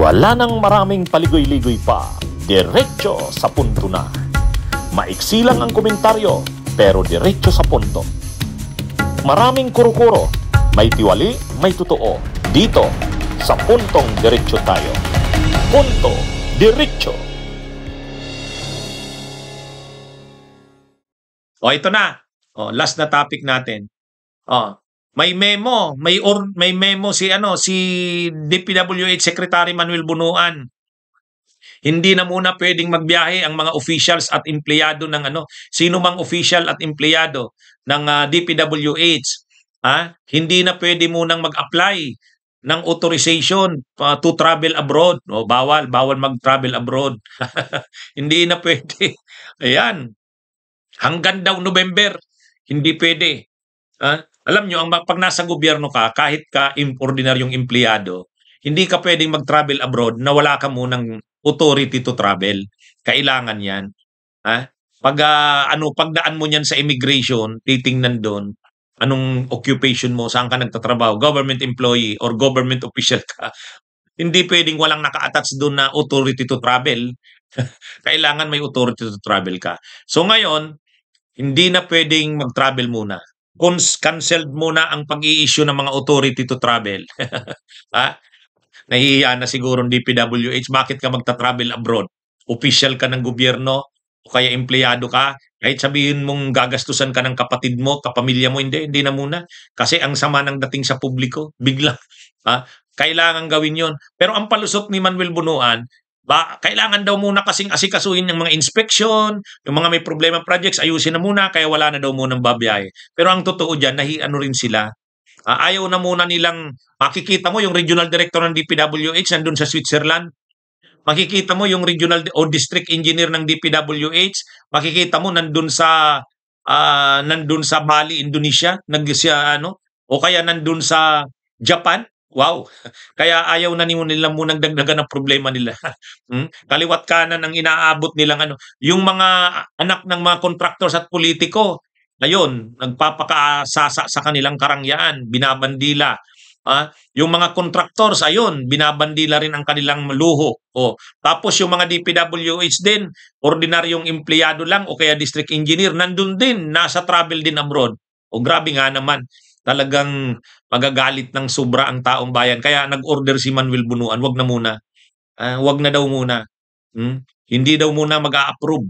Wala nang maraming paligoy-ligoy pa, diretso sa punto na. Maiksi lang ang komentaryo, pero diretso sa punto. Maraming kuro-kuro, may tiwali, may totoo. Dito, sa Puntong Diretso tayo. Punto Diretso. O, ito na. O, last na topic natin. O, may memo, may memo si DPWH Secretary Manuel Bunuan. Hindi na muna pwedeng magbiyahe ang mga officials at empleyado ng sino mang official at empleyado ng DPWH. Hindi na pwede munang mag-apply ng authorization to travel abroad. O, bawal mag-travel abroad. Hindi na pwede. Ayan. Hanggang daw November, hindi pwede. Alam nyo, pag nasa gobyerno ka, kahit ka ordinaryong empleyado, hindi ka pwedeng mag-travel abroad na wala ka munang authority to travel. Kailangan yan. Pagdaan mo yan sa immigration, titingnan doon, anong occupation mo, saan ka nagtatrabaho, government employee or government official ka. Hindi pwedeng walang naka-attach doon na authority to travel. Kailangan may authority to travel ka. So ngayon, hindi na pwedeng mag-travel muna. Canceled muna ang pag-i-issue ng mga authority to travel. Nahihiya na siguro ng DPWH. Bakit ka magta-travel abroad? Official ka ng gobyerno o kaya empleyado ka? Kahit sabihin mong gagastusan ka ng kapatid mo, kapamilya mo, hindi na muna. Kasi ang sama ng dating sa publiko, bigla. Kailangan gawin yon. Pero ang palusot ni Manuel Bunuan, kailangan daw muna kasing asikasuhin ng mga inspection, yung mga may problema projects, ayusin na muna, kaya wala na daw munang babiyahe. Pero ang totoo dyan, rin sila. Ayaw na muna nilang, makikita mo yung regional director ng DPWH nandun sa Switzerland. Makikita mo yung regional o district engineer ng DPWH, makikita mo nandun sa Bali, Indonesia, o kaya nandun sa Japan. Wow! Kaya ayaw na nila munang dagdagan ng problema nila. Kaliwat kanan ang inaabot nilang yung mga anak ng mga contractors at politiko, ayun, nagpapakasasa sa kanilang karangyaan, binabandila. Yung mga contractors, ayun, binabandila rin ang kanilang luho. Tapos yung mga DPWH din, ordinaryong empleyado lang o kaya district engineer, nandun din, nasa travel din abroad. Grabe nga naman. Talagang magagalit ng sobra ang taong bayan. Kaya nag-order si Manuel Bunuan, wag na muna. Wag na daw muna. Hindi daw muna mag-a-approve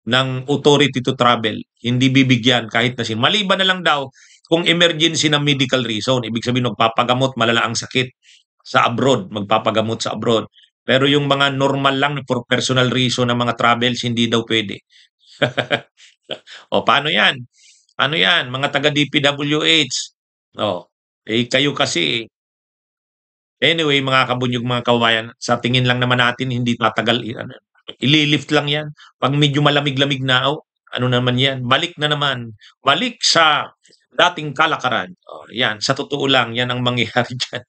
ng authority to travel. Hindi bibigyan kahit na maliban na lang daw kung emergency na medical reason. Ibig sabihin, magpapagamot, malala ang sakit sa abroad, magpapagamot sa abroad. Pero yung mga normal lang for personal reason ng mga travels, hindi daw pwede. Paano yan? Ano yan? Mga taga-DPWH. Kayo kasi. Anyway, mga kabunyog, mga kawayan, sa tingin lang naman natin, hindi tatagal. Ililift lang yan. Pag medyo malamig-lamig na, ano naman yan? Balik na naman. Balik sa dating kalakaran. Yan, sa totoo lang, yan ang mangyayari dyan.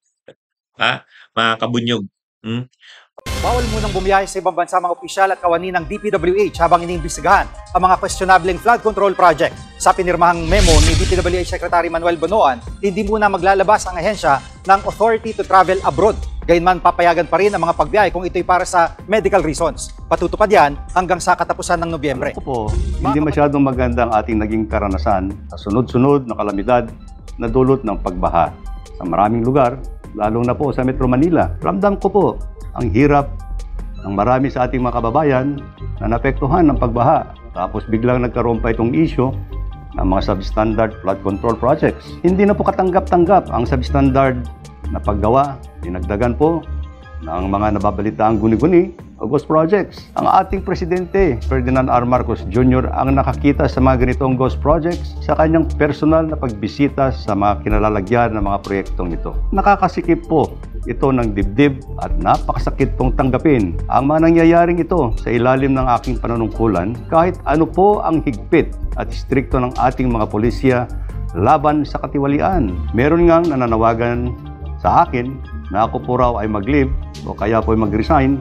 Mga kabunyog. Bawal munang bumiyahe sa ibang bansa mga opisyal at kawani ng DPWH habang iniimbestigahan ang mga questionableng flood control project. Sa pinirmahang memo ni DPWH Secretary Manuel Bunuan, hindi muna maglalabas ang ahensya ng authority to travel abroad. Gayunman, papayagan pa rin ang mga pagbiyahe kung ito'y para sa medical reasons. Patutupad yan hanggang sa katapusan ng Nobyembre. Hindi masyadong maganda ang ating naging karanasan sa sunod-sunod na kalamidad na dulot ng pagbaha. Sa maraming lugar, lalong na po sa Metro Manila, ramdam ko po ang hirap ng marami sa ating mga kababayan na naapektuhan ng pagbaha. Tapos biglang nagkaroon pa itong issue ng mga substandard flood control projects. Hindi na po katanggap-tanggap ang substandard na paggawa. Dinagdagan po ng mga nababalitaang guni-guni o ghost projects. Ang ating Presidente, Ferdinand R. Marcos Jr. ang nakakita sa mga ganitong ghost projects sa kanyang personal na pagbisita sa mga kinalalagyan ng mga proyektong ito. Nakakasikip po ito ng dibdib at napakasakit pong tanggapin ang mga nangyayaring ito sa ilalim ng aking panunungkulan kahit ano po ang higpit at strikto ng ating mga pulisya laban sa katiwalian. Meron ngang nananawagan sa akin na ako po raw ay mag-leave o kaya po ay mag-resign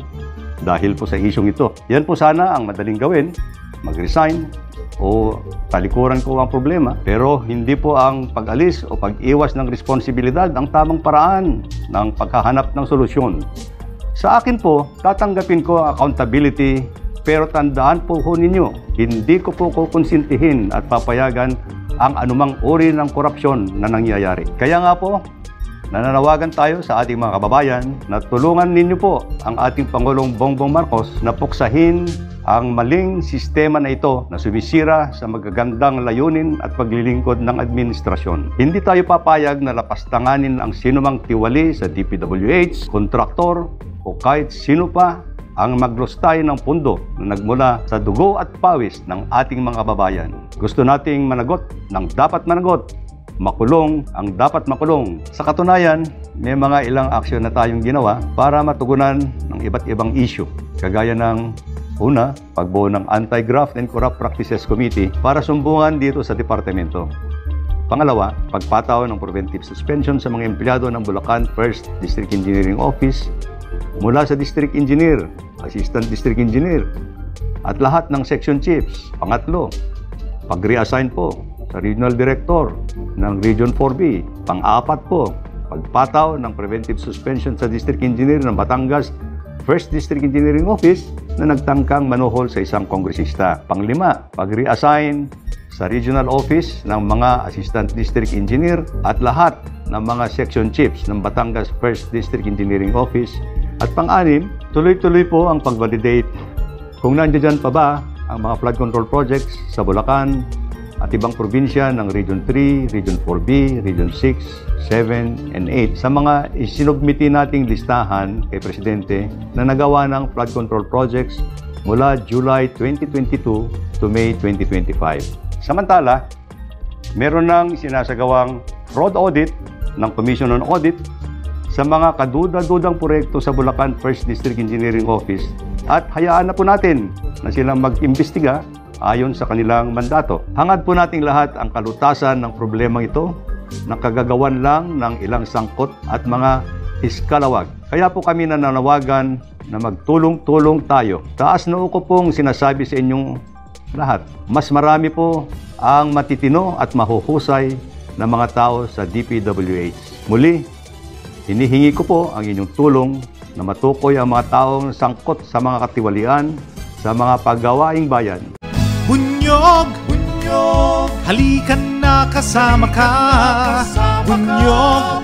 dahil po sa isyong ito. Yan po sana ang madaling gawin, mag-resign o talikuran ko ang problema. Pero hindi po ang pag-alis o pag-iwas ng responsibilidad ang tamang paraan ng paghahanap ng solusyon. Sa akin po, tatanggapin ko ang accountability, pero tandaan po ninyo, hindi ko po kukonsintihin at papayagan ang anumang uri ng korupsyon na nangyayari. Kaya nga po, nananawagan tayo sa ating mga kababayan na tulungan ninyo po ang ating Pangulong Bongbong Marcos na puksahin ang maling sistema na ito na sumisira sa magagandang layunin at paglilingkod ng administrasyon. Hindi tayo papayag na lapastanganin ang sinumang tiwali sa DPWH, kontraktor o kahit sino pa ang maglustay ng pundo na nagmula sa dugo at pawis ng ating mga kababayan. Gusto nating managot ng dapat managot, makulong ang dapat makulong. Sa katunayan, may mga ilang aksyon na tayong ginawa para matugunan ng iba't ibang issue. Kagaya ng una, pagbuo ng Anti-Graft and Corrupt Practices Committee para sumbungan dito sa departamento. Pangalawa, pagpataw ng preventive suspension sa mga empleyado ng Bulacan 1st District Engineering Office mula sa District Engineer, Assistant District Engineer, at lahat ng Section Chiefs. Pangatlo, pag-reassign po sa Regional Director ng Region 4B. Pang-apat po, pagpataw ng preventive suspension sa District Engineer ng Batangas 1st District Engineering Office na nagtangkang manuhol sa isang kongresista. Pang-lima, pag-reassign sa Regional Office ng mga Assistant District Engineer at lahat ng mga Section Chiefs ng Batangas 1st District Engineering Office. At pang-anim, tuloy-tuloy po ang pag-validate kung nandiyan pa ba ang mga flood control projects sa Bulacan at ibang probinsya ng Region 3, Region 4B, Region 6, 7, and 8 sa mga isinubmiti nating listahan kay Presidente na nagawa ng flood control projects mula July 2022 to May 2025. Samantala, meron nang sinasagawang fraud audit ng Commission on Audit sa mga kaduda-dudang proyekto sa Bulacan 1st District Engineering Office at hayaan na po natin na silang mag-imbestiga ayon sa kanilang mandato. Hangad po nating lahat ang kalutasan ng problemang ito na kagagawan lang ng ilang sangkot at mga iskalawag. Kaya po kami nananawagan na magtulong-tulong tayo. Taas noo ko pong sinasabi sa inyong lahat. Mas marami po ang matitino at mahuhusay na mga tao sa DPWH. Muli, hinihingi ko po ang inyong tulong na matukoy ang mga taong sangkot sa mga katiwalian sa mga paggawaing bayan. Bunyog, bunyog, halikan na kasama ka. Bunyog,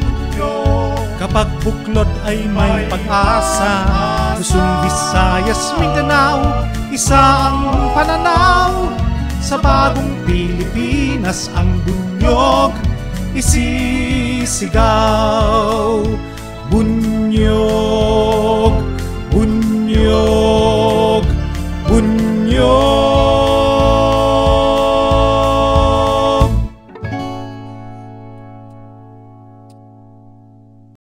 kapag buklod ay may pag-asa. Luzon, Visayas, Mindanao, isa ang pananaw. Sa bagong Pilipinas ang bunyog isisigaw. Bunyog.